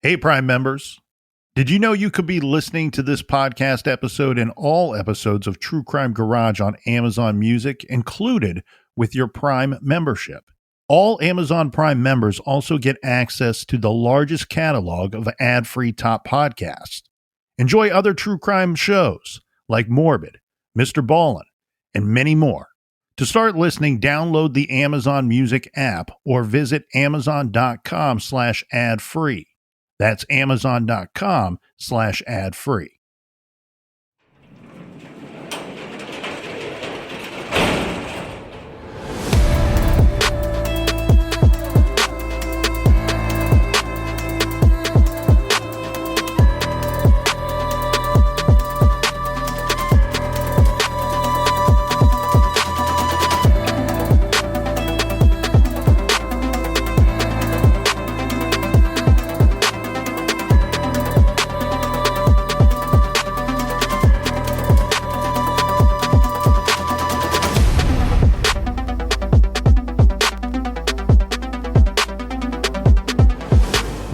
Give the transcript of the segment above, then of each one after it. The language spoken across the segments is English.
Hey, Prime members. Did you know you could be listening to this podcast episode and all episodes of True Crime Garage on Amazon Music included with your Prime membership? All Amazon Prime members also get access to the largest catalog of ad-free top podcasts. Enjoy other true crime shows like Morbid, Mr. Ballin, and many more. To start listening, download the Amazon Music app or visit amazon.com/ad-free. That's amazon.com/ad-free.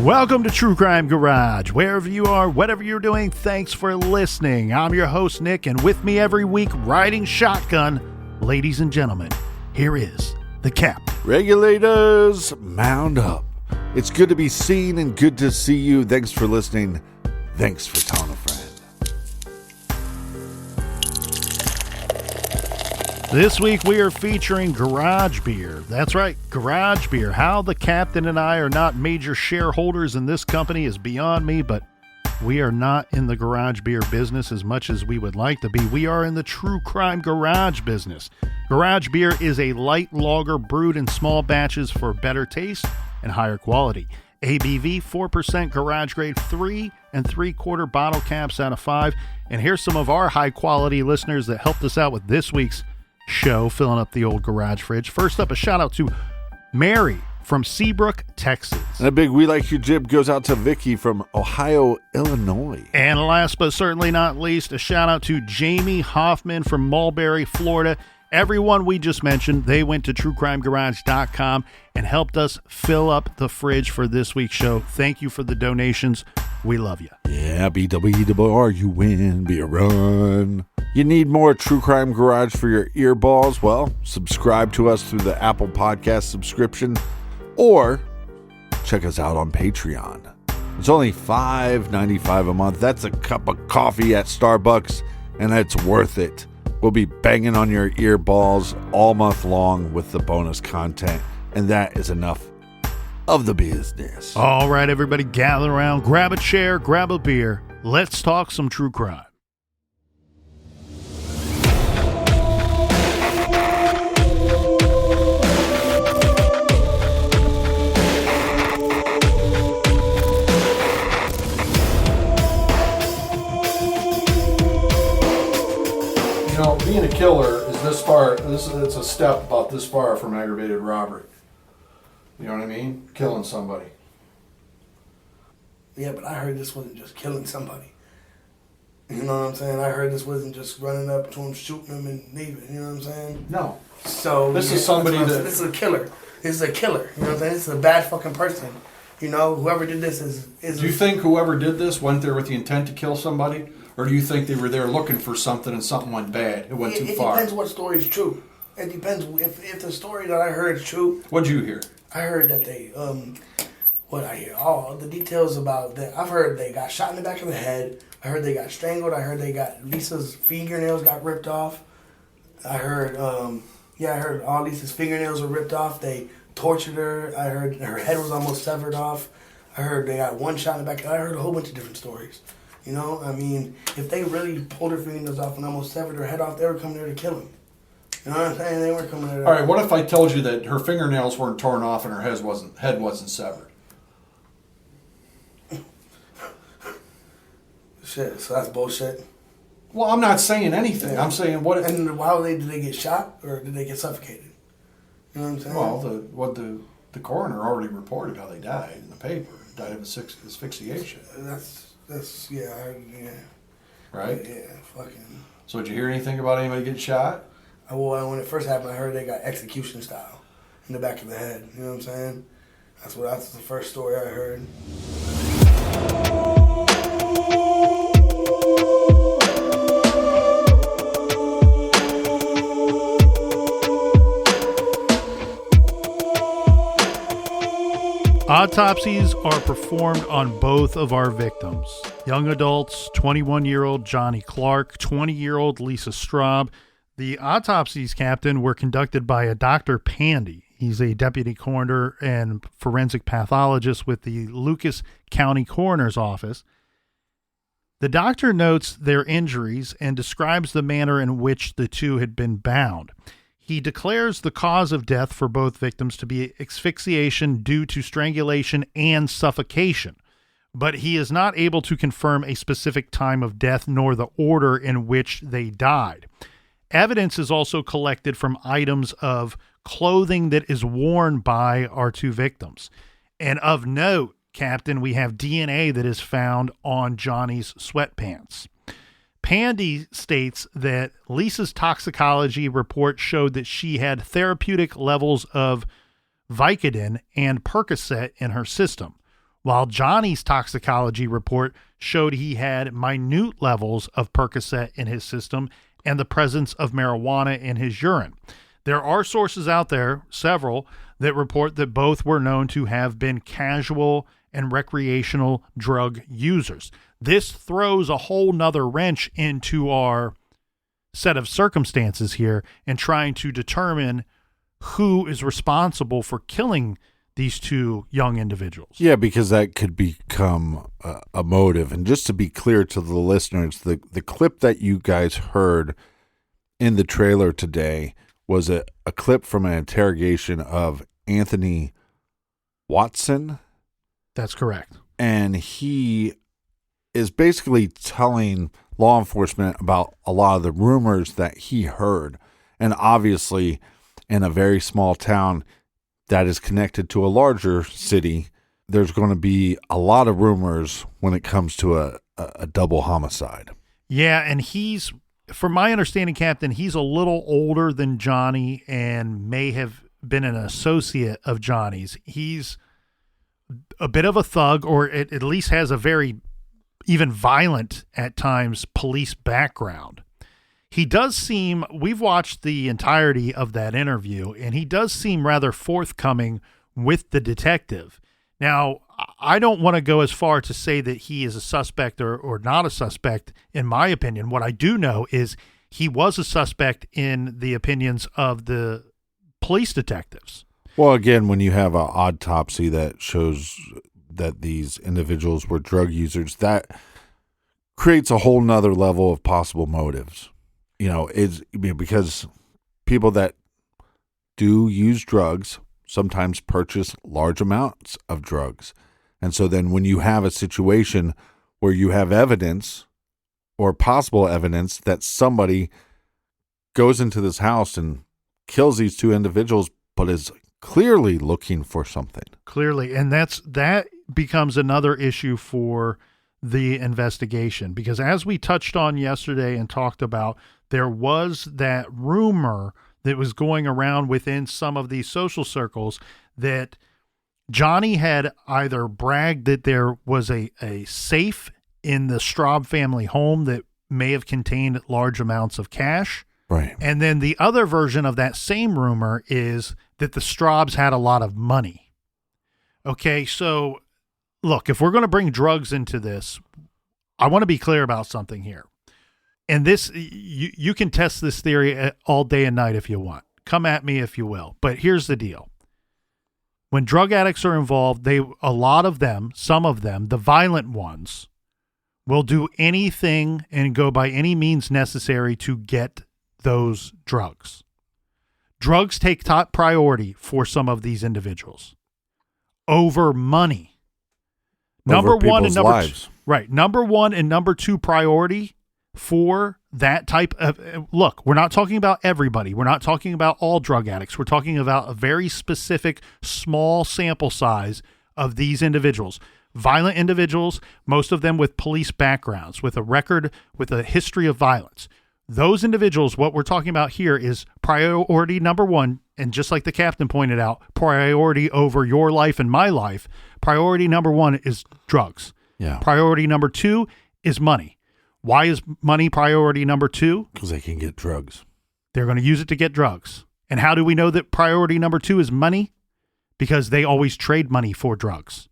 Welcome to True Crime Garage. Wherever you are, whatever you're doing, thanks for listening. I'm your host, Nick, and with me every week, riding shotgun, ladies and gentlemen, here is the Captain. Regulators, mount up. It's good to be seen and good to see you. Thanks for listening. Thanks for telling a friend. This week we are featuring Garage Beer. That's right, Garage Beer. How the Captain and I are not major shareholders in this company is beyond me, but we are not in the garage beer business as much as we would like to be. We are in the true crime garage business. Garage Beer is a light lager brewed in small batches for better taste and higher quality. ABV 4% garage grade 3 3/4 bottle caps out of 5. And here's some of our high quality listeners that helped us out with this week's show, filling up the old garage fridge. First up, a shout out to Mary from Seabrook, Texas. And a big We Like Your Jib goes out to Vicky from Ohio, Illinois. And last but certainly not least, a shout out to Jamie Hoffman from Mulberry, Florida. Everyone we just mentioned, they went to truecrimegarage.com and helped us fill up the fridge for this week's show. Thank you for the donations. We love you. Yeah, BWR, you win, be a run. You need more True Crime Garage for your earballs? Well, subscribe to us through the Apple Podcast subscription or check us out on Patreon. It's only $5.95 a month. That's a cup of coffee at Starbucks, and it's worth it. We'll be banging on your earballs all month long with the bonus content, and that is enough of the business. All right, everybody, gather around, grab a chair, grab a beer. Let's talk some true crime. Being a killer is this far. It's a step about this far from aggravated robbery. You know what I mean? Killing somebody. Yeah, but I heard this wasn't just killing somebody. You know what I'm saying? I heard this wasn't just running up to him, shooting him, and leaving. You know what I'm saying? No. So this is somebody that. This is a killer. This is a killer. You know what I'm saying? This is a bad fucking person. You know, whoever did this is. Do you think whoever did this went there with the intent to kill somebody? Or do you think they were there looking for something and something went bad? It went too far. It depends what story is true. It depends if the story that I heard is true. What'd you hear? I heard that they what I hear all the details about that. I've heard they got shot in the back of the head. I heard they got strangled. I heard they got Lisa's fingernails got ripped off. I heard I heard all Lisa's fingernails were ripped off. They tortured her. I heard her head was almost severed off. I heard they got one shot in the back. I heard a whole bunch of different stories. You know, I mean, if they really pulled her fingernails off and almost severed her head off, they were coming there to kill him. You know what I'm saying? They weren't coming there. All right, what if I told you that her fingernails weren't torn off and her head wasn't severed? Shit, so that's bullshit. Well, I'm not saying anything. I'm saying what if... And did they get shot or did they get suffocated? You know what I'm saying? Well, the coroner already reported how they died in the paper. Died of asphyxiation. That's yeah. Right? Yeah, fucking. So did you hear anything about anybody getting shot? Well, when it first happened, I heard they got execution style in the back of the head. You know what I'm saying? That's the first story I heard. Autopsies are performed on both of our victims. Young adults, 21-year-old Johnny Clarke, 20-year-old Lisa Straub. The autopsies, Captain, were conducted by a Dr. Pandy. He's a deputy coroner and forensic pathologist with the Lucas County Coroner's Office. The doctor notes their injuries and describes the manner in which the two had been bound. He declares the cause of death for both victims to be asphyxiation due to strangulation and suffocation, but he is not able to confirm a specific time of death nor the order in which they died. Evidence is also collected from items of clothing that is worn by our two victims. And of note, Captain, we have DNA that is found on Johnny's sweatpants. Pandy states that Lisa's toxicology report showed that she had therapeutic levels of Vicodin and Percocet in her system, while Johnny's toxicology report showed he had minute levels of Percocet in his system and the presence of marijuana in his urine. There are sources out there, several, that report that both were known to have been casual and recreational drug users. This throws a whole nother wrench into our set of circumstances here and trying to determine who is responsible for killing these two young individuals. Yeah, because that could become a motive. And just to be clear to the listeners, the clip that you guys heard in the trailer today was a clip from an interrogation of Anthony Watson. That's correct. And he is basically telling law enforcement about a lot of the rumors that he heard. And obviously, in a very small town that is connected to a larger city, there's going to be a lot of rumors when it comes to a double homicide. Yeah, and he's, from my understanding, Captain, he's a little older than Johnny and may have been an associate of Johnny's. He's a bit of a thug, or at least has a very even violent at times police background. He does seem, we've watched the entirety of that interview, and he does seem rather forthcoming with the detective. Now, I don't want to go as far to say that he is a suspect or not a suspect, in my opinion. What I do know is he was a suspect in the opinions of the police detectives. Well, again, when you have an autopsy that shows that these individuals were drug users, that creates a whole nother level of possible motives. You know, because people that do use drugs sometimes purchase large amounts of drugs. And so then when you have a situation where you have evidence or possible evidence that somebody goes into this house and kills these two individuals, but is clearly looking for something. Clearly. And that becomes another issue for the investigation, because as we touched on yesterday and talked about, there was that rumor that was going around within some of these social circles that Johnny had either bragged that there was a safe in the Straub family home that may have contained large amounts of cash. Right. And then the other version of that same rumor is that the Straubs had a lot of money. Okay, so look, if we're going to bring drugs into this, I want to be clear about something here. And this, you can test this theory all day and night if you want. Come at me if you will. But here's the deal. When drug addicts are involved, a lot of them, some of them, the violent ones, will do anything and go by any means necessary to get those drugs. Drugs take top priority for some of these individuals over money. Number one and number two, right. Number one and number two priority for that type of, look, we're not talking about everybody. We're not talking about all drug addicts. We're talking about a very specific small sample size of these individuals. Violent individuals, most of them with police backgrounds, with a record, with a history of violence. Those individuals, what we're talking about here is priority number one. And just like the captain pointed out, priority over your life and my life. Priority number one is drugs. Yeah. Priority number two is money. Why is money priority number two? Because they can get drugs. They're going to use it to get drugs. And how do we know that priority number two is money? because they always trade money for drugs.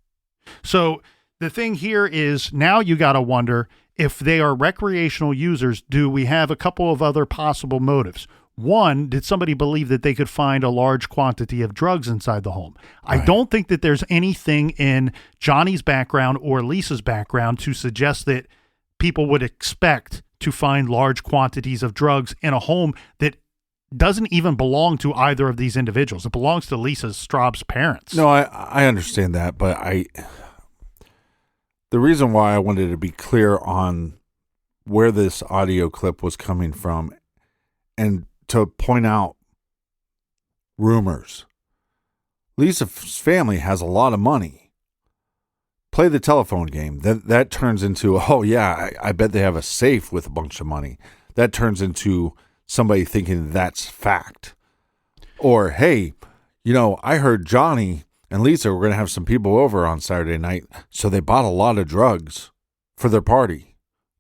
So the thing here is now you got to wonder if they are recreational users, do we have a couple of other possible motives? One, did somebody believe that they could find a large quantity of drugs inside the home? Right. I don't think that there's anything in Johnny's background or Lisa's background to suggest that people would expect to find large quantities of drugs in a home that doesn't even belong to either of these individuals. It belongs to Lisa Straub's parents. No, I understand that, but the reason why I wanted to be clear on where this audio clip was coming from and to point out rumors. Lisa's family has a lot of money. Play the telephone game. That turns into, oh yeah, I bet they have a safe with a bunch of money. That turns into somebody thinking that's fact. Or, hey, I heard Johnny and Lisa were going to have some people over on Saturday night, so they bought a lot of drugs for their party.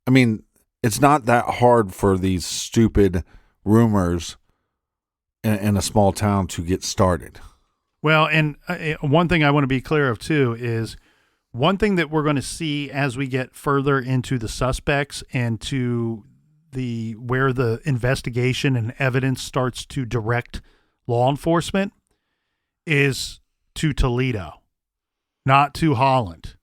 I mean, it's not that hard for these stupid rumors in a small town to get started. Well, and one thing I want to be clear of too is one thing that we're going to see as we get further into the suspects and to where the investigation and evidence starts to direct law enforcement is to Toledo, not to Holland.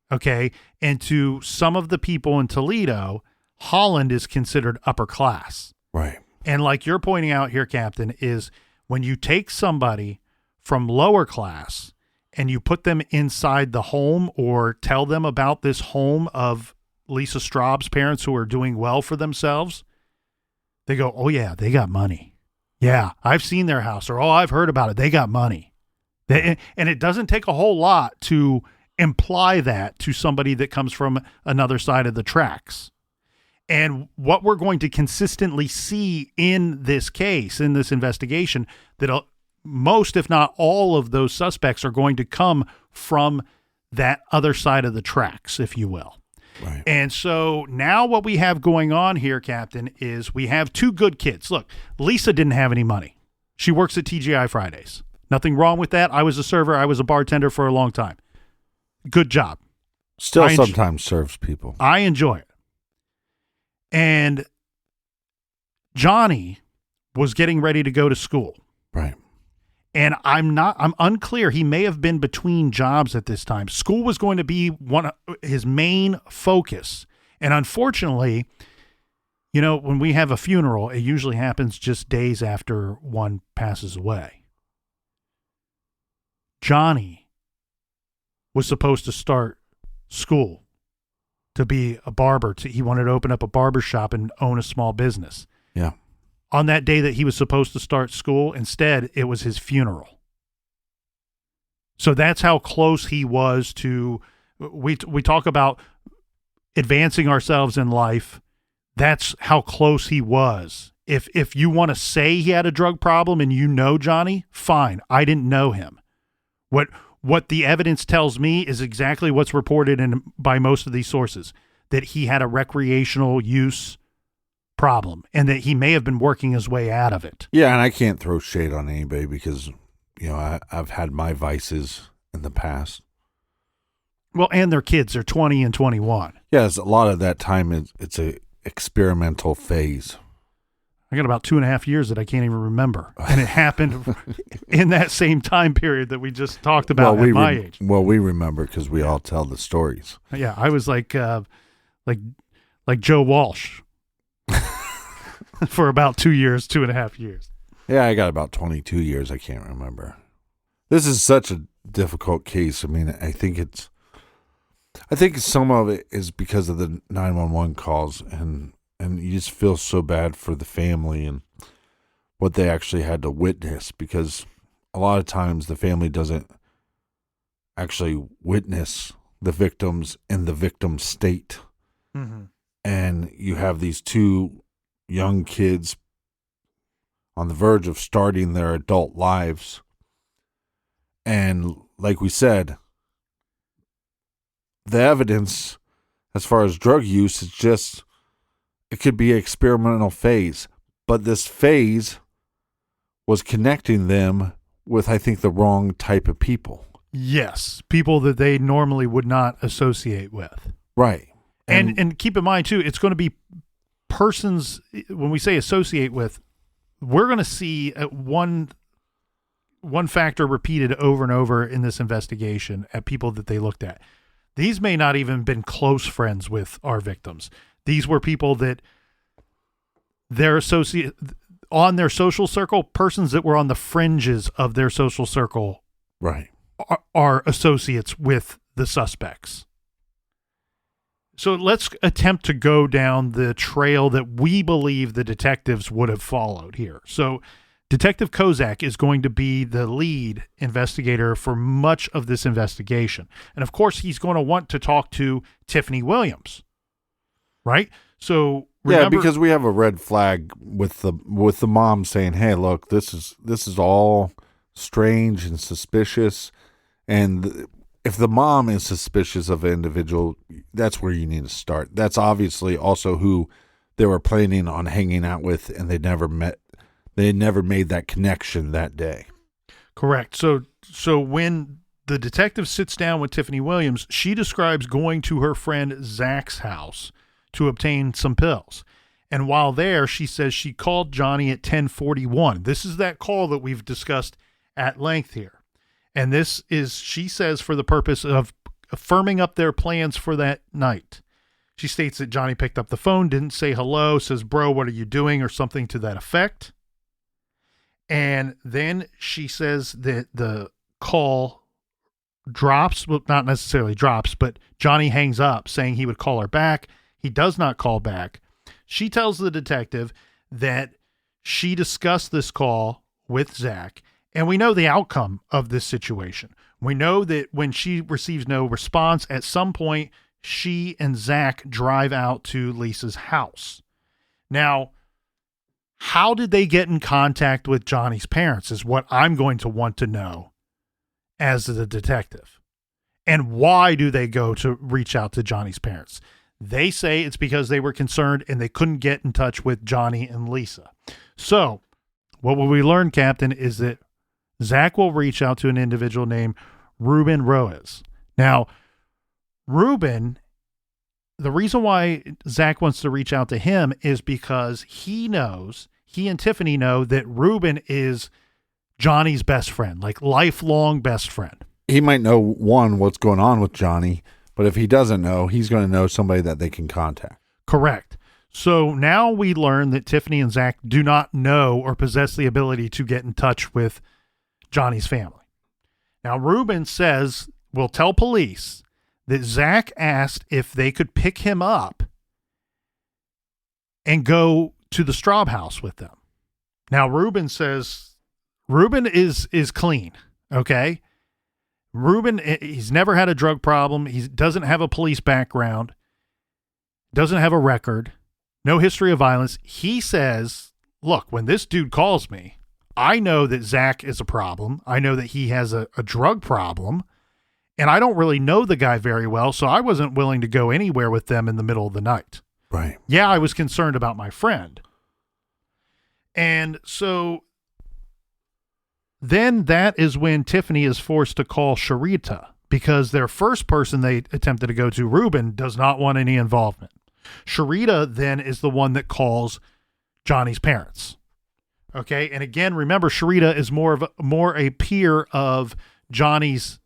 Okay. And to some of the people in Toledo, Holland is considered upper class. Right. And like you're pointing out here, Captain, is when you take somebody from lower class and you put them inside the home or tell them about this home of Lisa Straub's parents who are doing well for themselves, they go, oh yeah, they got money. Yeah, I've seen their house, or oh, I've heard about it. They got money. And it doesn't take a whole lot to imply that to somebody that comes from another side of the tracks. And what we're going to consistently see in this case, in this investigation, that most, if not all of those suspects are going to come from that other side of the tracks, if you will. Right. And so now what we have going on here, Captain, is we have two good kids. Look, Lisa didn't have any money. She works at TGI Fridays. Nothing wrong with that. I was a server. I was a bartender for a long time. Good job. Still sometimes serves people. I enjoy it. And Johnny was getting ready to go to school. Right. And I'm unclear. He may have been between jobs at this time. School was going to be his main focus. And unfortunately, when we have a funeral, it usually happens just days after one passes away. Johnny was supposed to start school to be a barber. He wanted to open up a barber shop and own a small business. Yeah. On that day that he was supposed to start school, instead, it was his funeral. So that's how close he was to, we talk about advancing ourselves in life. That's how close he was. If you want to say he had a drug problem and Johnny, fine. I didn't know him. What the evidence tells me is exactly what's reported by most of these sources, that he had a recreational use problem and that he may have been working his way out of it. Yeah, and I can't throw shade on anybody because, I've had my vices in the past. Well, and their kids are 20 and 21. Yes, a lot of that time it's a experimental phase. I got about 2.5 years that I can't even remember. And it happened in that same time period that we just talked about at my age. Well, we remember because we all tell the stories. Yeah, I was like Joe Walsh for about 2.5 years. Yeah, I got about 22 years. I can't remember. This is such a difficult case. I mean, I think some of it is because of the 911 calls and you just feel so bad for the family and what they actually had to witness, because a lot of times the family doesn't actually witness the victims in the victim state. Mm-hmm. And you have these two young kids on the verge of starting their adult lives. And like we said, the evidence as far as drug use is just, it could be an experimental phase, but this phase was connecting them with, I think, the wrong type of people. Yes, people that they normally would not associate with. Right. And keep in mind, too, it's going to be persons, when we say associate with, we're going to see one factor repeated over and over in this investigation at people that they looked at. These may not even been close friends with our victims. These were people that their associate on their social circle, persons that were on the fringes of their social circle, right, are associates with the suspects. So let's attempt to go down the trail that we believe the detectives would have followed here. So Detective Kozak is going to be the lead investigator for much of this investigation. And of course, he's going to want to talk to Tiffany Williams, right? So remember, yeah, because we have a red flag with the mom saying, "Hey, look, this is all strange and suspicious." And if the mom is suspicious of an individual, that's where you need to start. That's obviously also who they were planning on hanging out with, and they never met. They never made that connection that day. Correct. So when the detective sits down with Tiffany Williams, she describes going to her friend Zach's house to obtain some pills. And while there, she says she called Johnny at 10:41. This is that call that we've discussed at length here. And this is, she says, for the purpose of firming up their plans for that night. She states that Johnny picked up the phone, didn't say hello, says, "Bro, what are you doing?" or something to that effect. And then she says that the call drops, well, not necessarily drops, but Johnny hangs up saying he would call her back. He does not call back. She tells the detective that she discussed this call with Zach, and we know the outcome of this situation. We know that when she receives no response, at some point, she and Zach drive out to Lisa's house. Now, how did they get in contact with Johnny's parents is what I'm going to want to know as the detective. And why do they go to reach out to Johnny's parents? They say it's because they were concerned and they couldn't get in touch with Johnny and Lisa. So what will we learn, Captain, is that Zach will reach out to an individual named Ruben Roes. Now, Ruben, the reason why Zach wants to reach out to him is because he and Tiffany know that Ruben is Johnny's best friend, like lifelong best friend. He might know, what's going on with Johnny, but if he doesn't know, he's going to know somebody that they can contact. Correct. So now we learn that Tiffany and Zach do not know or possess the ability to get in touch with Johnny's family. Now, Ruben says, will tell police that Zach asked if they could pick him up and go to the Straub house with them. Now, Ruben says, Ruben is clean, okay? Ruben, he's never had a drug problem. He doesn't have a police background, doesn't have a record, no history of violence. He says, look, when this dude calls me, I know that Zach is a problem. I know that he has a drug problem, and I don't really know the guy very well, so I wasn't willing to go anywhere with them in the middle of the night. Right. Yeah, I was concerned about my friend. And so then that is when Tiffany is forced to call Sharita, because their first person they attempted to go to, Ruben, does not want any involvement. Sharita then is the one that calls Johnny's parents. Okay. And again, remember, Sharita is more a peer of Johnny's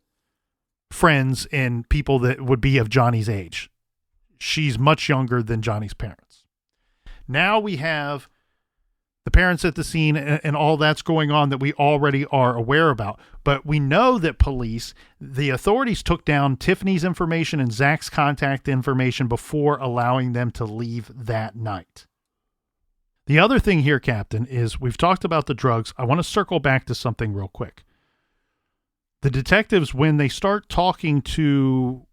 friends and people that would be of Johnny's age. She's much younger than Johnny's parents. Now we have the parents at the scene and all that's going on that we already are aware about. But we know that the authorities took down Tiffany's information and Zach's contact information before allowing them to leave that night. The other thing here, Captain, is we've talked about the drugs. I want to circle back to something real quick. The detectives, when they start talking to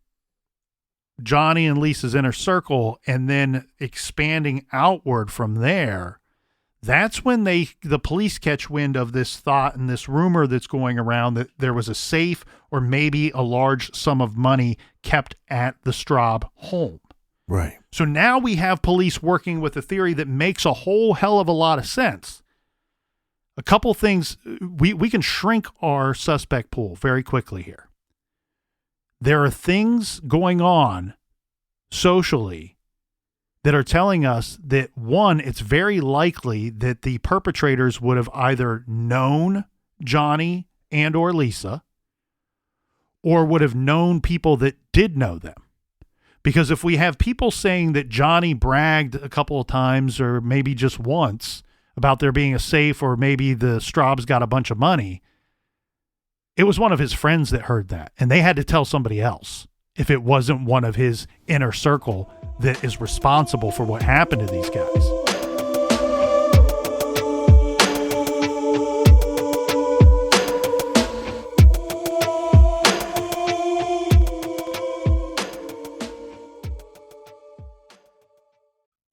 Johnny and Lisa's inner circle and then expanding outward from there, that's when the police catch wind of this thought and this rumor that's going around that there was a safe or maybe a large sum of money kept at the Straub home. Right. So now we have police working with a theory that makes a whole hell of a lot of sense. A couple things, we can shrink our suspect pool very quickly here. There are things going on socially that are telling us that, one, it's very likely that the perpetrators would have either known Johnny and or Lisa, or would have known people that did know them. Because if we have people saying that Johnny bragged a couple of times or maybe just once about there being a safe, or maybe the Straubs got a bunch of money, it was one of his friends that heard that, and they had to tell somebody else if it wasn't one of his inner circle that is responsible for what happened to these guys.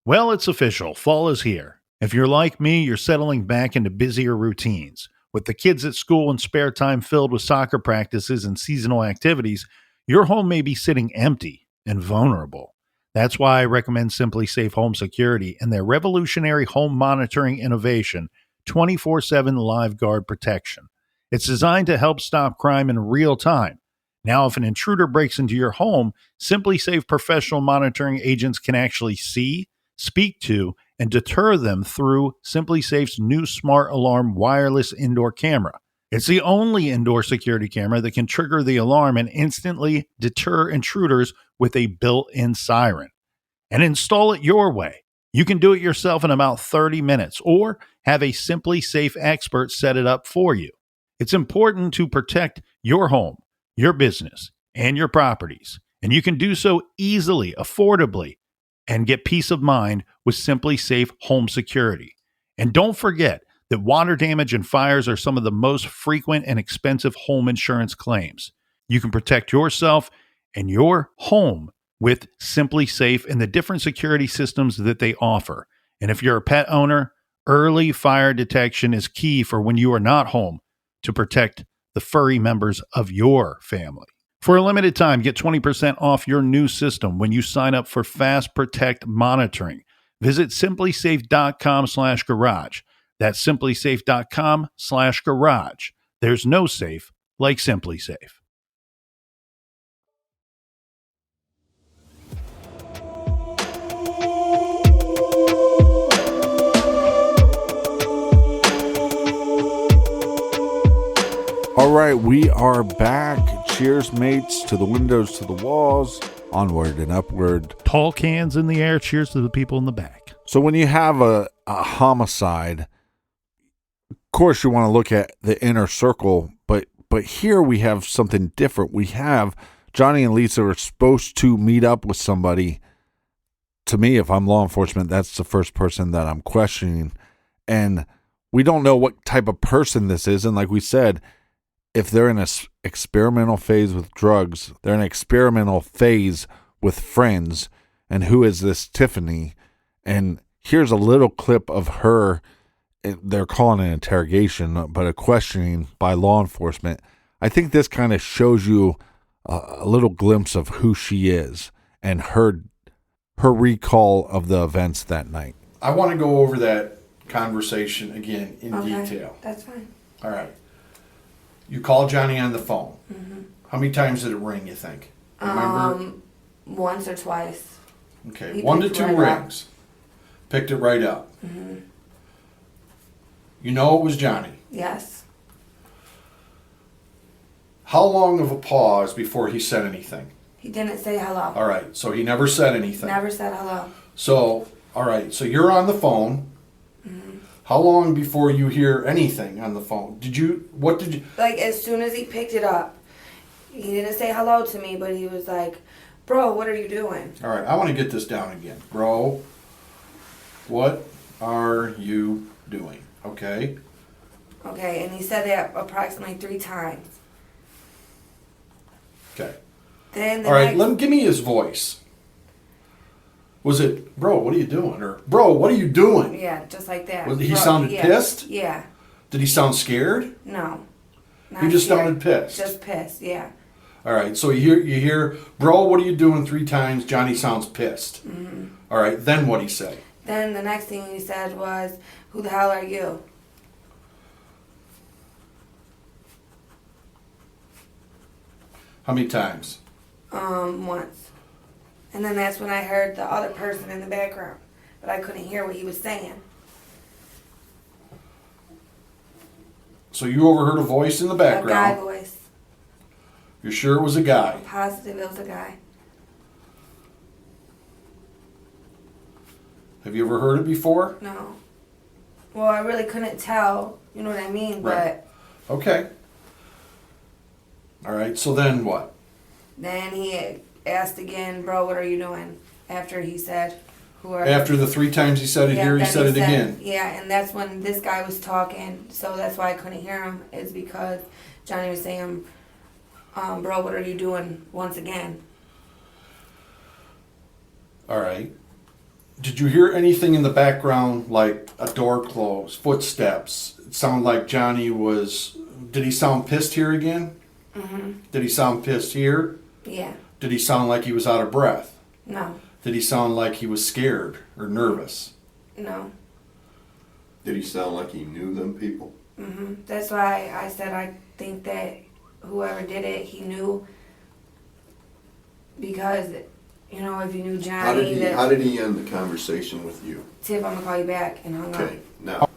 Well, it's official. Fall is here. If you're like me, you're settling back into busier routines. With the kids at school and spare time filled with soccer practices and seasonal activities, your home may be sitting empty and vulnerable. That's why I recommend Simply Safe Home Security and their revolutionary home monitoring innovation, 24/7 Live Guard Protection. It's designed to help stop crime in real time. Now, if an intruder breaks into your home, Simply Safe professional monitoring agents can actually see, speak to, and deter them through Simply Safe's new Smart Alarm wireless indoor camera. It's the only indoor security camera that can trigger the alarm and instantly deter intruders with a built-in siren. And install it your way. You can do it yourself in about 30 minutes or have a Simply Safe expert set it up for you. It's important to protect your home, your business, and your properties. And you can do so easily, affordably, and get peace of mind with Simply Safe Home Security. And don't forget that water damage and fires are some of the most frequent and expensive home insurance claims. You can protect yourself and your home with Simply Safe and the different security systems that they offer. And if you're a pet owner, early fire detection is key for when you are not home to protect the furry members of your family. For a limited time, get 20% off your new system when you sign up for Fast Protect monitoring. Visit simplysafe.com/garage. That's simplysafe.com/garage. There's no safe like Simply Safe. All right, we are back. Cheers, mates, to the windows, to the walls, onward and upward. Tall cans in the air. Cheers to the people in the back. So when you have a homicide, of course you want to look at the inner circle, but here we have something different. We have Johnny and Lisa are supposed to meet up with somebody. To me, if I'm law enforcement, that's the first person that I'm questioning. And we don't know what type of person this is. And like we said, if they're in an experimental phase with drugs, they're in an experimental phase with friends. And who is this Tiffany? And here's a little clip of her. They're calling it an interrogation, but a questioning by law enforcement. I think this kind of shows you a little glimpse of who she is and her recall of the events that night. I want to go over that conversation again in detail. That's fine. All right. You call Johnny on the phone. Mm-hmm. How many times did it ring, you think? Remember? Once or twice. Okay, He 1 to picked 2 right rings. Picked it right up. Mm-hmm. You know it was Johnny. Yes. How long of a pause before he said anything? He didn't say hello. All right, so he never said anything. Never said hello. So, all right, so you're on the phone. Mm-hmm. How long before you hear anything on the phone? What did you... Like, as soon as he picked it up, he didn't say hello to me, but he was like, bro, what are you doing? All right, I want to get this down again. Bro, what are you doing? Okay? Okay, and he said that approximately 3 times. Okay. Then the All right, next, give me his voice. Was it, bro, what are you doing? Or, bro, what are you doing? yeah, just like that. He Bro, sounded yeah, pissed? Yeah. Did he sound scared? No. Not He just scared. sounded pissed. Just pissed, yeah. All right, so you hear, bro, what are you doing 3 times? Johnny sounds pissed. Mm-hmm. All right, then what'd he say? Then the next thing he said was, who the hell are you? How many times? Once. And then that's when I heard the other person in the background. But I couldn't hear what he was saying. So you overheard a voice in the A guy background. voice. You're sure it was a guy? I'm positive it was a guy. Have you ever heard it before? No. Well, I really couldn't tell. You know what I mean? Right. Okay. All right. So then what? But then he asked again, bro, what are you doing? After he said, who are After the 3 times he said it here, he then said it again. Yeah, and that's when this guy was talking. So that's why I couldn't hear him. Is because Johnny was saying, bro, what are you doing once again? All right. Did you hear anything in the background, like a door close, footsteps? It sounded like Johnny was... Did he sound pissed here again? Mm-hmm. Did he sound pissed here? Yeah. Did he sound like he was out of breath? No. Did he sound like he was scared or nervous? No. Did he sound like he knew them people? Mm-hmm. That's why I said I think that whoever did it, he knew. Because, you know, if you knew Johnny... How did he end the conversation with you? Tiff, I'm going to call you back, and hung Okay, up.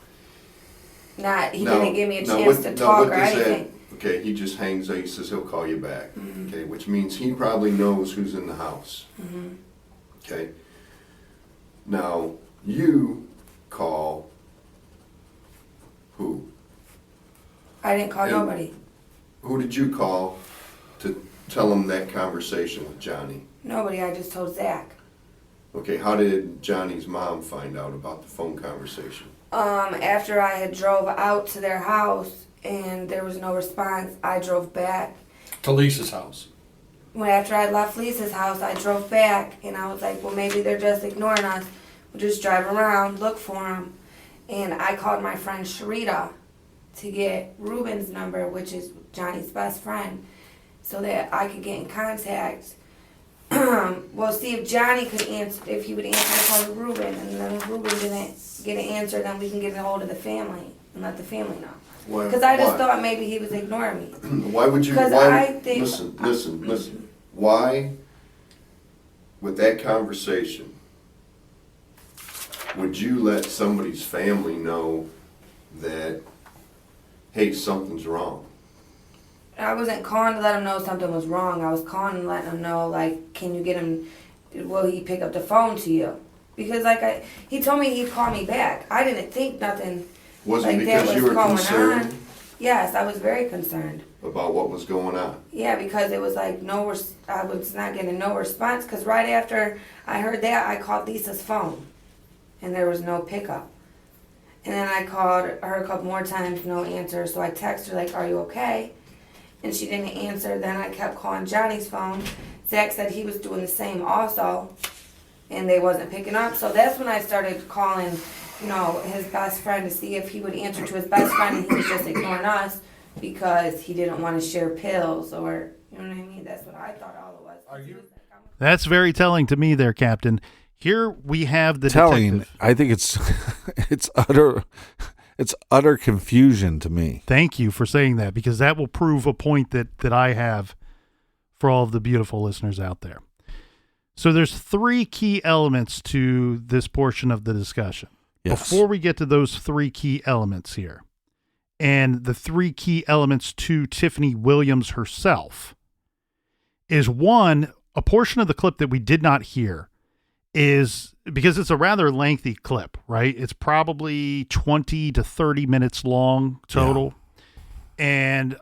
now... He didn't give me a now chance what- to now talk what or does that- anything. Okay, he just hangs up, he says he'll call you back. Mm-hmm. Okay, which means he probably knows who's in the house. Mm-hmm. Okay? Now, you call who? I didn't call And- nobody. Who did you call to tell him that conversation with Johnny? Nobody, I just told Zach. Okay, how did Johnny's mom find out about the phone conversation? After I had drove out to their house and there was no response, I drove back. To Lisa's house. When after I left Lisa's house, I drove back and I was like, well, maybe they're just ignoring us. We'll just drive around, look for them. And I called my friend Sharita to get Ruben's number, which is Johnny's best friend, so that I could get in contact. Well, see if Johnny could answer, if he would answer the phone to Ruben, and then if Ruben didn't get an answer, then we can get a hold of the family and let the family know. Why- Because I just why? thought maybe he was ignoring me. Why would you? 'Cause Why, I think- listen. Why, with that conversation, would you let somebody's family know that, hey, something's wrong? I wasn't calling to let him know something was wrong. I was calling and letting him know, like, can you get him, will he pick up the phone to you? Because, like, he told me he'd call me back. I didn't think nothing Was like it that because was you were going concerned on. Yes, I was very concerned. about what was going on? Yeah, because it was like I was not getting no response. Because right after I heard that, I called Lisa's phone, and there was no pickup. And then I called her a couple more times, no answer. So I texted her like, "Are you okay?" And she didn't answer. Then I kept calling Johnny's phone. Zach said he was doing the same also, and they wasn't picking up. So that's when I started calling, his best friend to see if he would answer to his best friend, and he was just ignoring us because he didn't want to share pills or, you know what I mean? That's what I thought all it was. Are you- That's very telling to me there, Captain. Here we have the Telling, detective. I think it's utter confusion to me. Thank you for saying that, because that will prove a point that I have for all of the beautiful listeners out there. So there's 3 key elements to this portion of the discussion. Yes. Before we get to those 3 key elements here, and the 3 key elements to Tiffany Williams herself, is one, a portion of the clip that we did not hear is, because it's a rather lengthy clip, right? It's probably 20 to 30 minutes long total. And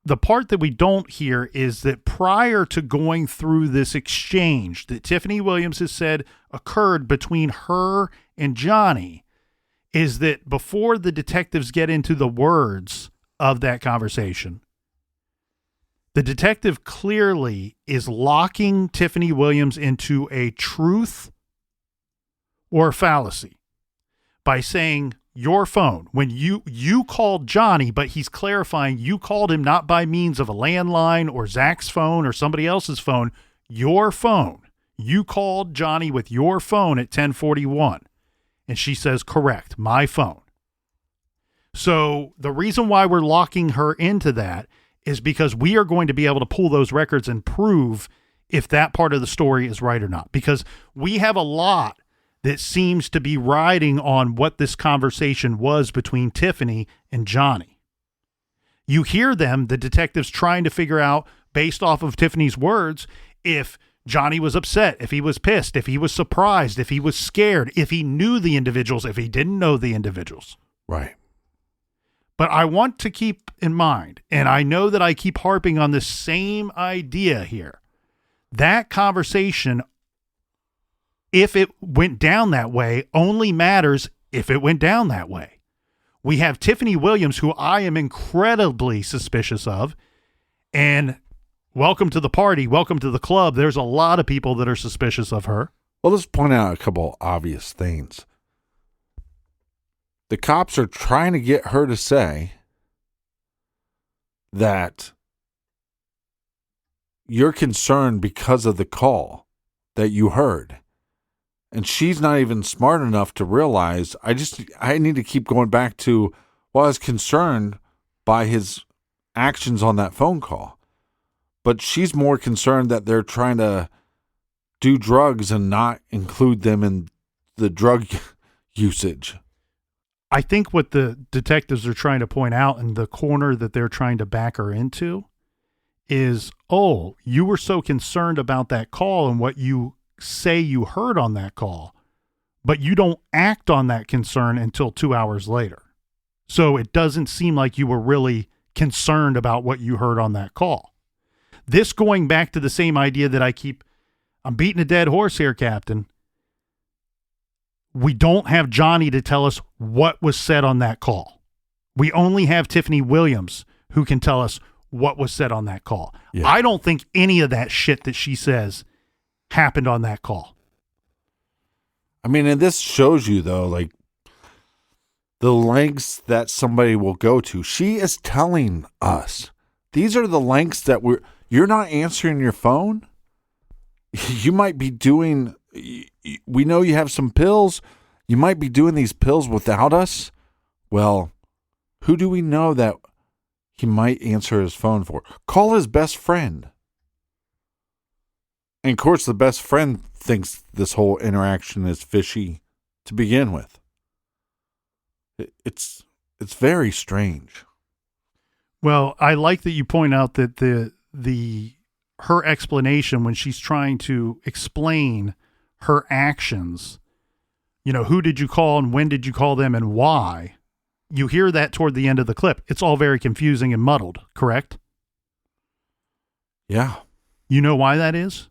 the part that we don't hear is that prior to going through this exchange that Tiffany Williams has said occurred between her and Johnny, is that before the detectives get into the words of that conversation, the detective clearly is locking Tiffany Williams into a truth or a fallacy by saying your phone. When you called Johnny, but he's clarifying you called him not by means of a landline or Zach's phone or somebody else's phone, your phone. You called Johnny with your phone at 10:41. And she says, correct, my phone. So the reason why we're locking her into that is because we are going to be able to pull those records and prove if that part of the story is right or not. Because we have a lot that seems to be riding on what this conversation was between Tiffany and Johnny. You hear them, the detectives, trying to figure out, based off of Tiffany's words, if Johnny was upset, if he was pissed, if he was surprised, if he was scared, if he knew the individuals, if he didn't know the individuals. Right. But I want to keep in mind, and I know that I keep harping on this same idea here, that conversation, if it went down that way, only matters if it went down that way. We have Tiffany Williams, who I am incredibly suspicious of, and welcome to the party, welcome to the club. There's a lot of people that are suspicious of her. Well, let's point out a couple obvious things. The cops are trying to get her to say that you're concerned because of the call that you heard. And she's not even smart enough to realize, I need to keep going back to, well, I was concerned by his actions on that phone call. But she's more concerned that they're trying to do drugs and not include them in the drug usage. I think what the detectives are trying to point out in the corner that they're trying to back her into is, oh, you were so concerned about that call and what you say you heard on that call, but you don't act on that concern until 2 hours later. So it doesn't seem like you were really concerned about what you heard on that call. This going back to the same idea that I'm beating a dead horse here, Captain. We don't have Johnny to tell us what was said on that call. We only have Tiffany Williams who can tell us what was said on that call. Yeah. I don't think any of that shit that she says happened on that call. I mean, and this shows you, though, like, the lengths that somebody will go to. She is telling us. These are the lengths that you're not answering your phone. You might be doing, we know you have some pills. You might be doing these pills without us. Well, who do we know that he might answer his phone for? Call his best friend. And of course, the best friend thinks this whole interaction is fishy to begin with. It's very strange. Well, I like that you point out that her explanation when she's trying to explain her actions, who did you call and when did you call them and why? You hear that toward the end of the clip. It's all very confusing and muddled, correct? Yeah. You know why that is?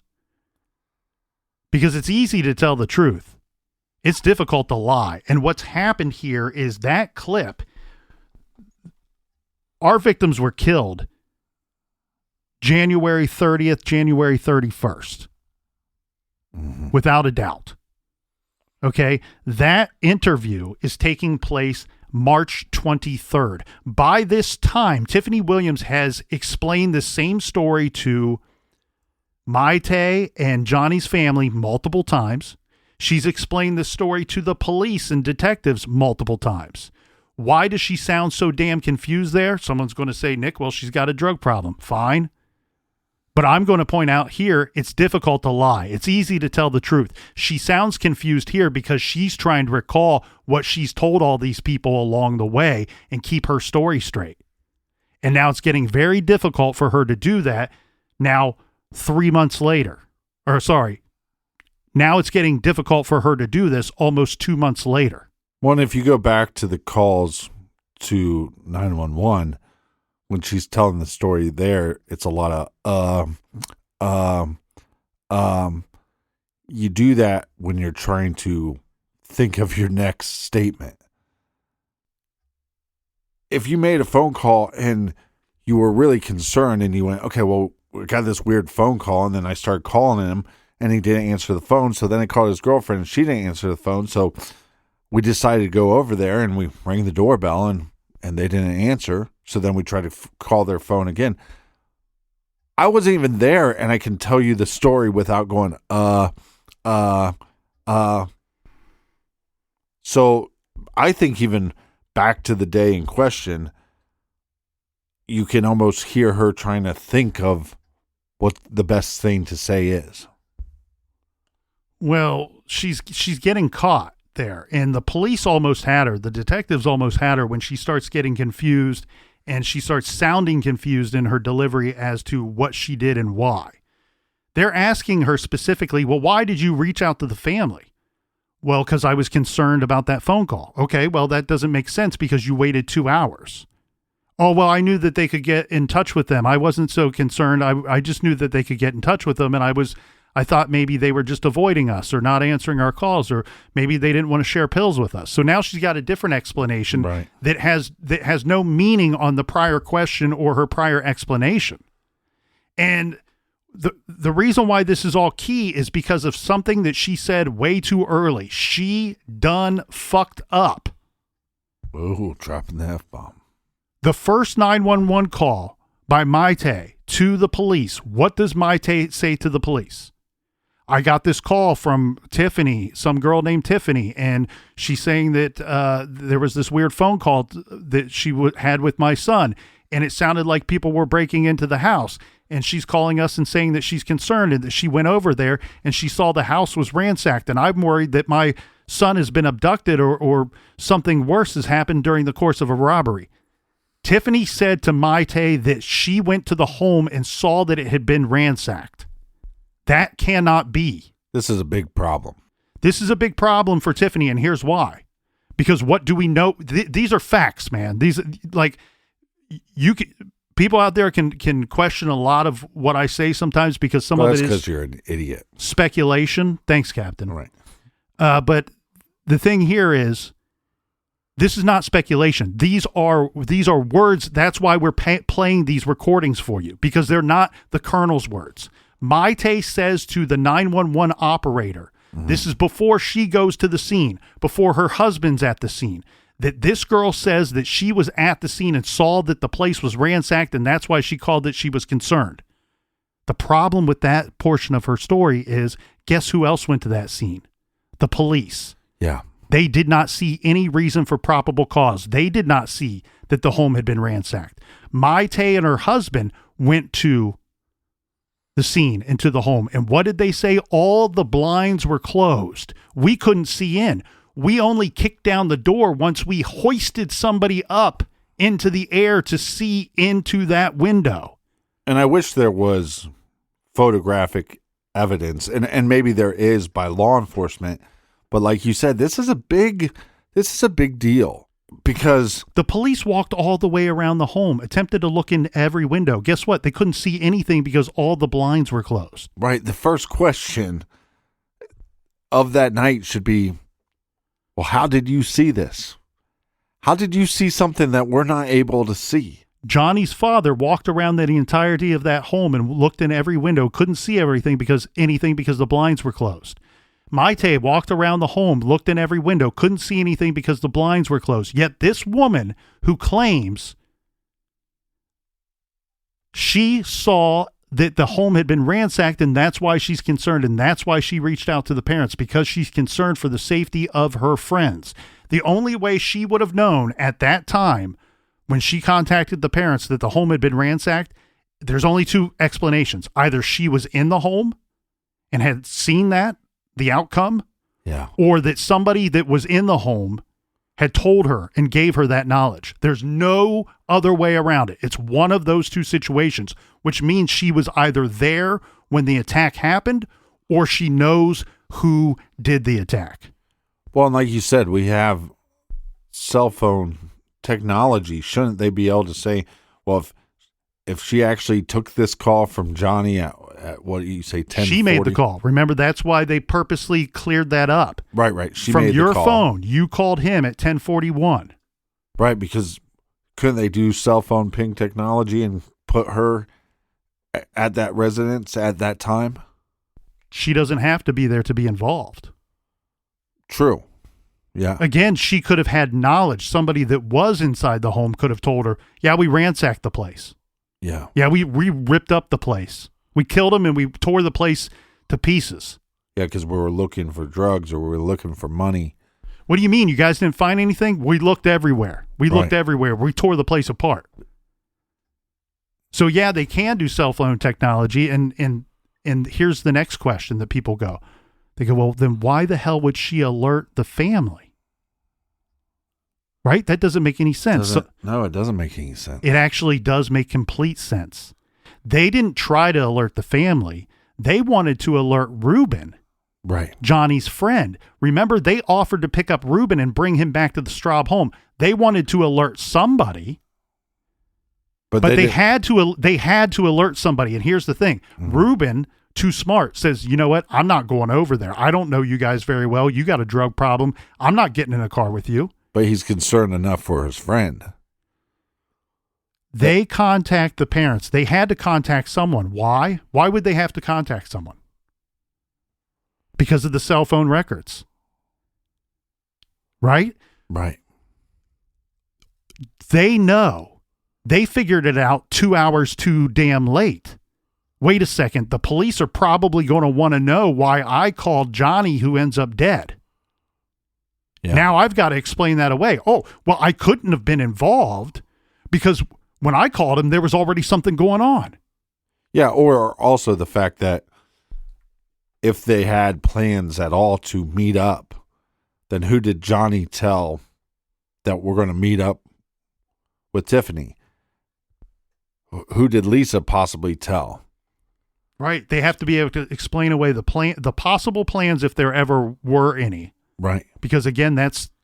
Because it's easy to tell the truth. It's difficult to lie. And what's happened here is that clip, our victims were killed January 30th, January 31st. Mm-hmm. Without a doubt. Okay? That interview is taking place March 23rd. By this time, Tiffany Williams has explained the same story to Maite and Johnny's family multiple times. She's explained the story to the police and detectives multiple times. Why does she sound so damn confused there? Someone's going to say, Nick, well, she's got a drug problem. Fine. But I'm going to point out here, it's difficult to lie. It's easy to tell the truth. She sounds confused here because she's trying to recall what she's told all these people along the way and keep her story straight. And now it's getting very difficult for her to do that now 3 months later. Now it's getting difficult for her to do this almost 2 months later. Well, if you go back to the calls to 911, when she's telling the story there, it's a lot of, you do that when you're trying to think of your next statement. If you made a phone call and you were really concerned and you went, okay, well, we got this weird phone call, and then I started calling him and he didn't answer the phone. So then I called his girlfriend and she didn't answer the phone. So we decided to go over there and we rang the doorbell and they didn't answer. So then we tried to call their phone again. I wasn't even there, and I can tell you the story without going, So I think even back to the day in question, you can almost hear her trying to think of what the best thing to say is. Well, she's getting caught there, and the police almost had her. The detectives almost had her when she starts getting confused, and she starts sounding confused in her delivery as to what she did and why. They're asking her specifically, well, why did you reach out to the family? Well, because I was concerned about that phone call. Okay, well, that doesn't make sense because you waited 2 hours. Oh, well, I knew that they could get in touch with them. I wasn't so concerned. I just knew that they could get in touch with them, and I thought maybe they were just avoiding us or not answering our calls, or maybe they didn't want to share pills with us. So now she's got a different explanation that has no meaning on the prior question or her prior explanation. And the reason why this is all key is because of something that she said way too early. She done fucked up. Oh, dropping the F-bomb. The first 911 call by Maite to the police. What does Maite say to the police? I got this call from Tiffany, some girl named Tiffany, and she's saying that there was this weird phone call that she had with my son, and it sounded like people were breaking into the house, and she's calling us and saying that she's concerned and that she went over there and she saw the house was ransacked, and I'm worried that my son has been abducted or something worse has happened during the course of a robbery. Tiffany said to Maite that she went to the home and saw that it had been ransacked. That cannot be. This is a big problem. This is a big problem for Tiffany, and here's why. Because what do we know? These are facts, man. These, like, people out there can question a lot of what I say sometimes because some of it is because you're an idiot. Speculation. Thanks, Captain. Right. But the thing here is, this is not speculation. These are words. That's why we're playing these recordings for you, because they're not the Colonel's words. Maite says to the 911 operator, this is before she goes to the scene, before her husband's at the scene, that this girl says that she was at the scene and saw that the place was ransacked, and that's why she called that she was concerned. The problem with that portion of her story is, guess who else went to that scene? The police. Yeah. They did not see any reason for probable cause. They did not see that the home had been ransacked. Maite and her husband went to the scene, into the home. And what did they say? All the blinds were closed. We couldn't see in. We only kicked down the door once we hoisted somebody up into the air to see into that window. And I wish there was photographic evidence, and maybe there is by law enforcement. But like you said, this is a big deal, because the police walked all the way around the home, attempted to look in every window. Guess what? They couldn't see anything because all the blinds were closed. Right. The first question of that night should be, well, how did you see this? How did you see something that we're not able to see? Johnny's father walked around the entirety of that home and looked in every window, couldn't see everything because the blinds were closed. Maite walked around the home, looked in every window, couldn't see anything because the blinds were closed. Yet this woman who claims she saw that the home had been ransacked, and that's why she's concerned, and that's why she reached out to the parents, because she's concerned for the safety of her friends. The only way she would have known at that time when she contacted the parents that the home had been ransacked, there's only two explanations. Either she was in the home and had seen the outcome, or that somebody that was in the home had told her and gave her that knowledge. There's no other way around it. It's one of those two situations, which means she was either there when the attack happened, or she knows who did the attack. Well, and like you said, we have cell phone technology. Shouldn't they be able to say, well, if she actually took this call from Johnny at what do you say, 10:40? She made the call. Remember, that's why they purposely cleared that up. Right. She from made your the call. phone. You called him at 10:41. Right, because couldn't they do cell phone ping technology and put her at that residence at that time? She doesn't have to be there to be involved. True. Yeah. Again, she could have had knowledge. Somebody that was inside the home could have told her, yeah, we ransacked the place. Yeah. Yeah, we ripped up the place. We killed him and we tore the place to pieces. Yeah, because we were looking for drugs or we were looking for money. What do you mean? You guys didn't find anything? We looked everywhere. We tore the place apart. So yeah, they can do cell phone technology, and here's the next question that people go. They go, well, then why the hell would she alert the family? Right? That doesn't make any sense. No, it doesn't make any sense. It actually does make complete sense. They didn't try to alert the family. They wanted to alert Reuben, Right. Johnny's friend. Remember, they offered to pick up Reuben and bring him back to the Straub home. They wanted to alert somebody, but they had to alert somebody. And here's the thing. Reuben, too smart, says, you know what? I'm not going over there. I don't know you guys very well. You got a drug problem. I'm not getting in a car with you. But he's concerned enough for his friend. They contact the parents. They had to contact someone. Why? Why would they have to contact someone? Because of the cell phone records. Right? Right. They know. They figured it out 2 hours too damn late. Wait a second. The police are probably going to want to know why I called Johnny, who ends up dead. Yeah. Now I've got to explain that away. Oh, well, I couldn't have been involved because when I called him, there was already something going on. Yeah, or also the fact that if they had plans at all to meet up, then who did Johnny tell that we're going to meet up with Tiffany? Who did Lisa possibly tell? Right. They have to be able to explain away the possible plans if there ever were any. Right. Because again,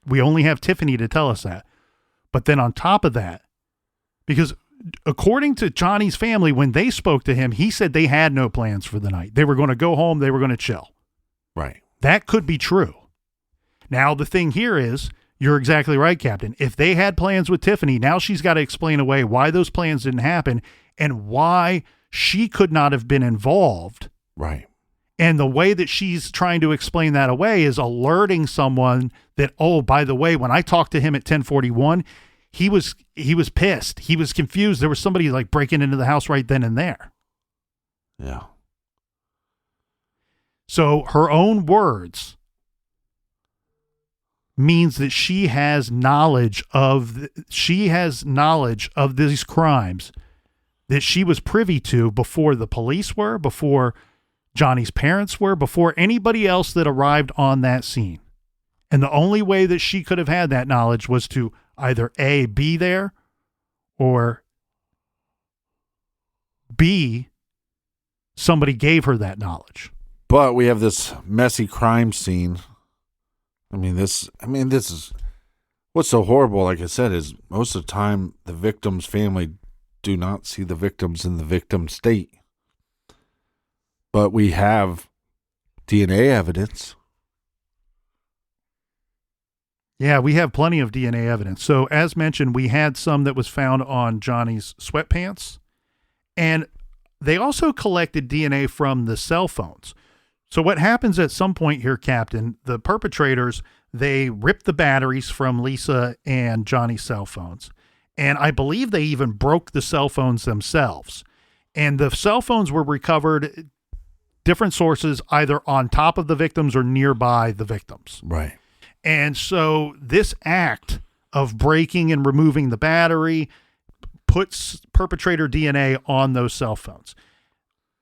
we only have Tiffany to tell us that. But then on top of that, because according to Johnny's family, when they spoke to him, he said they had no plans for the night. They were going to go home. They were going to chill. Right. That could be true. Now, the thing here is, you're exactly right, Captain. If they had plans with Tiffany, now she's got to explain away why those plans didn't happen and why she could not have been involved. Right. And the way that she's trying to explain that away is alerting someone that, oh, by the way, when I talked to him at 1041, he was pissed. He was confused. There was somebody like breaking into the house right then and there. Yeah. So her own words means that she has knowledge of these crimes that she was privy to before the police were, before Johnny's parents were, before anybody else that arrived on that scene. And the only way that she could have had that knowledge was to either A, be there, or B, somebody gave her that knowledge. But we have this messy crime scene. This is what's so horrible, like I said, is most of the time the victim's family do not see the victims in the victim state. But we have DNA evidence. Yeah, we have plenty of DNA evidence. So as mentioned, we had some that was found on Johnny's sweatpants, and they also collected DNA from the cell phones. So what happens at some point here, Captain, the perpetrators, they ripped the batteries from Lisa and Johnny's cell phones. And I believe they even broke the cell phones themselves. And the cell phones were recovered, different sources, either on top of the victims or nearby the victims. Right. And so this act of breaking and removing the battery puts perpetrator DNA on those cell phones.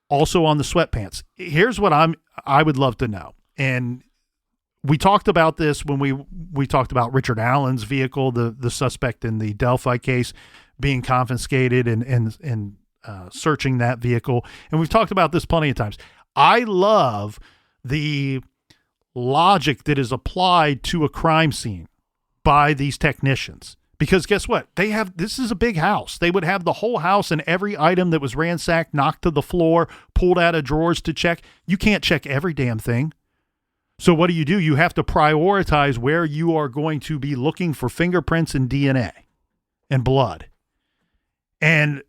Also on the sweatpants. Here's what I would love to know. And we talked about this when we talked about Richard Allen's vehicle, the suspect in the Delphi case being confiscated and searching that vehicle. And we've talked about this plenty of times. I love the logic that is applied to a crime scene by these technicians. Because guess what? This is a big house. They would have the whole house and every item that was ransacked, knocked to the floor, pulled out of drawers to check. You can't check every damn thing. So what do? You have to prioritize where you are going to be looking for fingerprints and DNA and blood. And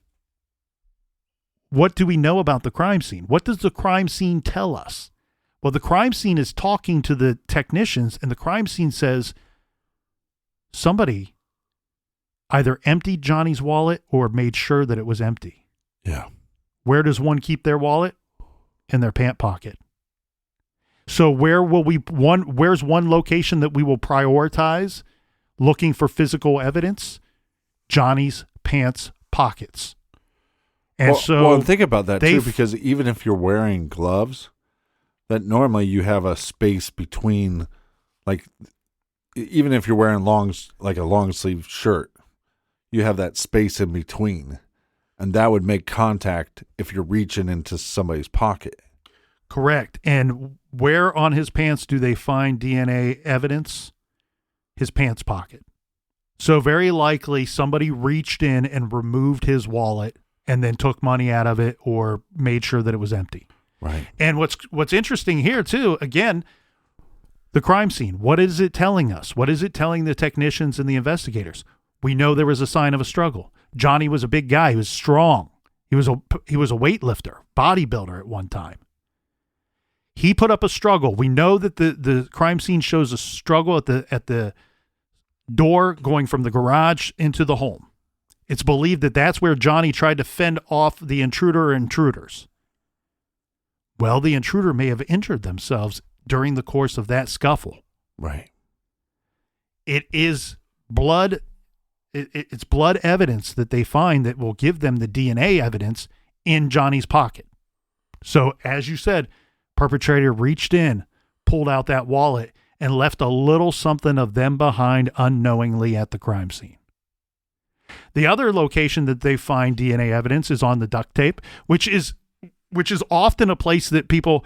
what do we know about the crime scene? What does the crime scene tell us? Well, the crime scene is talking to the technicians, and the crime scene says somebody either emptied Johnny's wallet or made sure that it was empty. Yeah. Where does one keep their wallet? In their pant pocket. So where's one location that we will prioritize looking for physical evidence? Johnny's pants pockets. And and think about that too, they've- because even if you're wearing gloves, that normally you have a space between, like, even if you're wearing like a long sleeve shirt, you have that space in between, and that would make contact if you're reaching into somebody's pocket. Correct. And where on his pants do they find DNA evidence? His pants pocket. So very likely somebody reached in and removed his wallet and then took money out of it or made sure that it was empty. Right. And what's interesting here too, again, the crime scene. What is it telling us? What is it telling the technicians and the investigators? We know there was a sign of a struggle. Johnny was a big guy. He was strong. He was a weightlifter, bodybuilder at one time. He put up a struggle. We know that the crime scene shows a struggle at the door going from the garage into the home. It's believed that that's where Johnny tried to fend off the intruder or intruders. Well, the intruder may have injured themselves during the course of that scuffle. Right. It is blood. It's blood evidence that they find that will give them the DNA evidence in Johnny's pocket. So, as you said, perpetrator reached in, pulled out that wallet, and left a little something of them behind unknowingly at the crime scene. The other location that they find DNA evidence is on the duct tape, which is often a place that people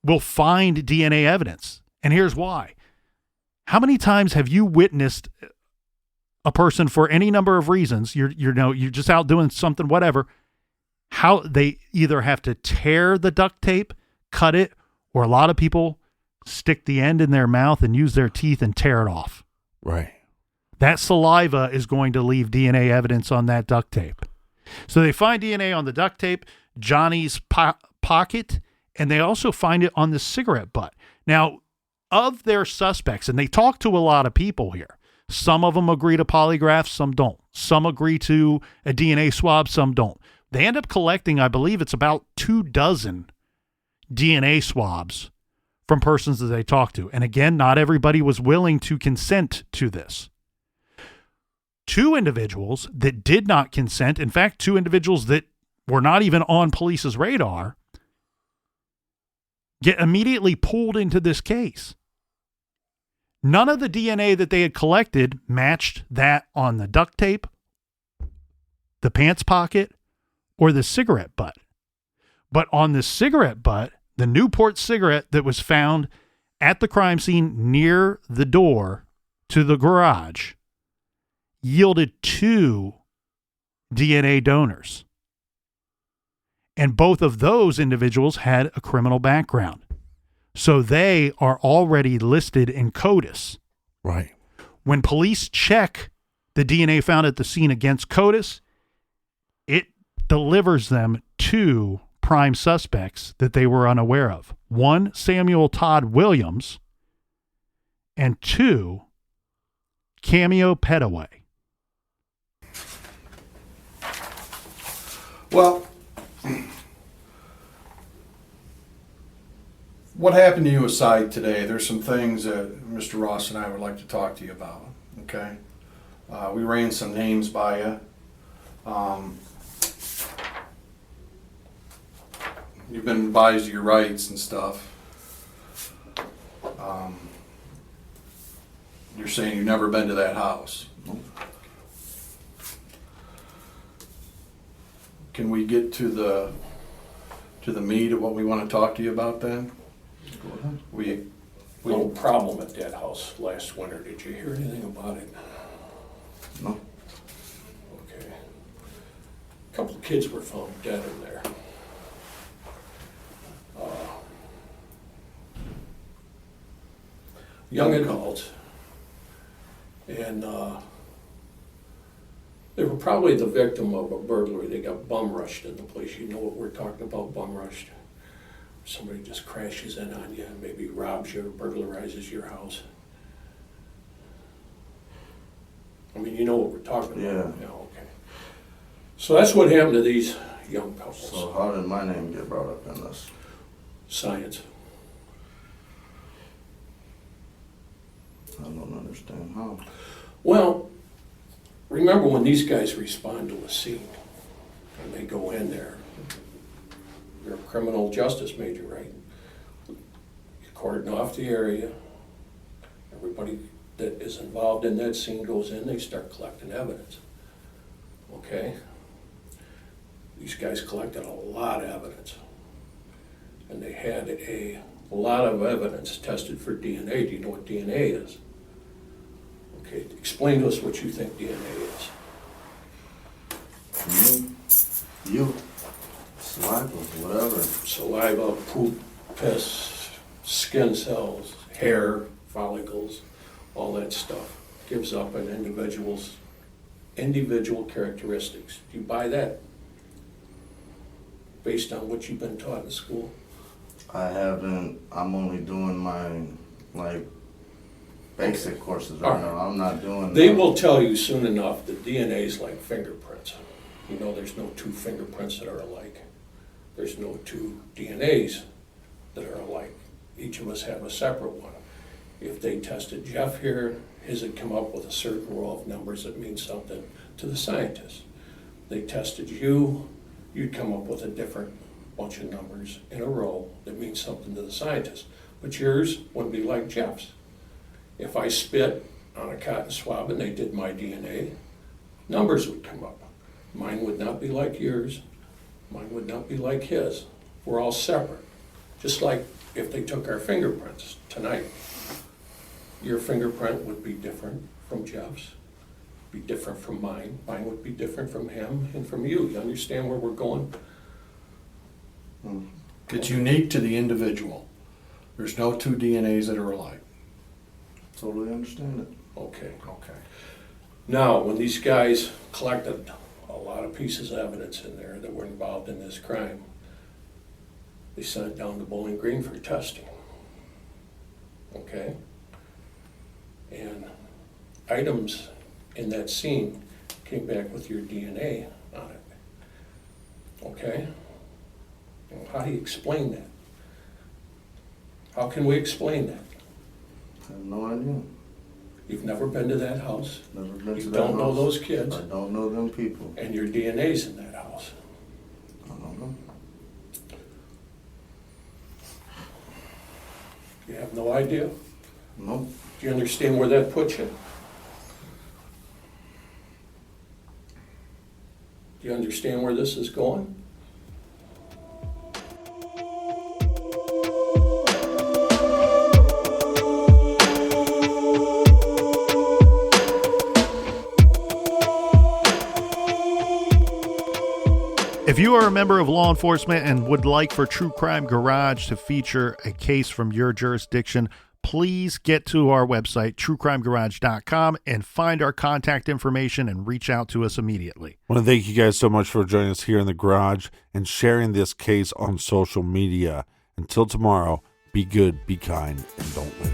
will find DNA evidence. And here's why. How many times have you witnessed a person for any number of reasons, you're just out doing something, whatever, how they either have to tear the duct tape, cut it, or a lot of people stick the end in their mouth and use their teeth and tear it off. Right. That saliva is going to leave DNA evidence on that duct tape. So they find DNA on the duct tape, Johnny's pocket, and they also find it on the cigarette butt. Now, of their suspects, and they talk to a lot of people here, some of them agree to polygraphs, some don't. Some agree to a DNA swab, some don't. They end up collecting, I believe it's about 24 DNA swabs from persons that they talk to. And again, not everybody was willing to consent to this. 2 individuals that did not consent, in fact, 2 individuals that were not even on police's radar, get immediately pulled into this case. None of the DNA that they had collected matched that on the duct tape, the pants pocket, or the cigarette butt. But on the cigarette butt, the Newport cigarette that was found at the crime scene near the door to the garage yielded 2 DNA donors. And both of those individuals had a criminal background. So they are already listed in CODIS. Right. When police check the DNA found at the scene against CODIS, it delivers them 2 prime suspects that they were unaware of. 1, Samuel Todd Williams, and 2, Cameo Petaway. Well, what happened to you aside today, there's some things that Mr. Ross and I would like to talk to you about, okay? We ran some names by you. You've been advised of your rights and stuff. You're saying you've never been to that house. Can we get to the meat of what we want to talk to you about then? Go ahead. We Little problem at that house last winter. Did you hear anything about it? no. Okay. A couple of kids were found dead in there. Young adults. And they were probably the victim of a burglary. They got bum rushed in the place. You know what we're talking about, bum rushed? Somebody just crashes in on you, maybe robs you or burglarizes your house. I mean, you know what we're talking about. Yeah. Okay. So that's what happened to these young couples. So how did my name get brought up in this? Science. I don't understand how. Well, remember when these guys respond to a scene, and they go in there. You're a criminal justice major, right? You cordon off the area. Everybody that is involved in that scene goes in, they start collecting evidence. Okay? These guys collected a lot of evidence. And they had a lot of evidence tested for DNA. Do you know what DNA is? Okay, explain to us what you think DNA is. You. Saliva, whatever. Saliva, poop, piss, skin cells, hair, follicles, all that stuff gives up an individual characteristics. Do you buy that? Based on what you've been taught in school? I haven't, I'm only doing my, basic courses right now. I'm not doing. They will tell you soon enough that DNA is like fingerprints. You know, there's no two fingerprints that are alike. There's no two DNAs that are alike. Each of us have a separate one. If they tested Jeff here, his had come up with a certain row of numbers that means something to the scientist. They tested you, you'd come up with a different bunch of numbers in a row that means something to the scientist. But yours wouldn't be like Jeff's. If I spit on a cotton swab and they did my DNA, numbers would come up. Mine would not be like yours. Mine would not be like his. We're all separate. Just like if they took our fingerprints tonight, your fingerprint would be different from Jeff's, be different from mine. Mine would be different from him and from you. You understand where we're going? It's unique to the individual. There's no two DNAs that are alike. Totally understand it. Okay. Okay. Now, when these guys collected a lot of pieces of evidence in there that were involved in this crime, they sent it down to Bowling Green for testing. Okay? And items in that scene came back with your DNA on it. Okay? Well, how do you explain that? How can we explain that? I have no idea. You've never been to that house. Never been to You that don't know house. those kids. I don't know them people. And your DNA's in that house. I don't know. You have no idea? Nope. Do you understand where that puts you? Do you understand where this is going? If you are a member of law enforcement and would like for True Crime Garage to feature a case from your jurisdiction, please get to our website, truecrimegarage.com, and find our contact information and reach out to us immediately. I want to thank you guys so much for joining us here in the garage and sharing this case on social media. Until tomorrow, be good, be kind, and don't live.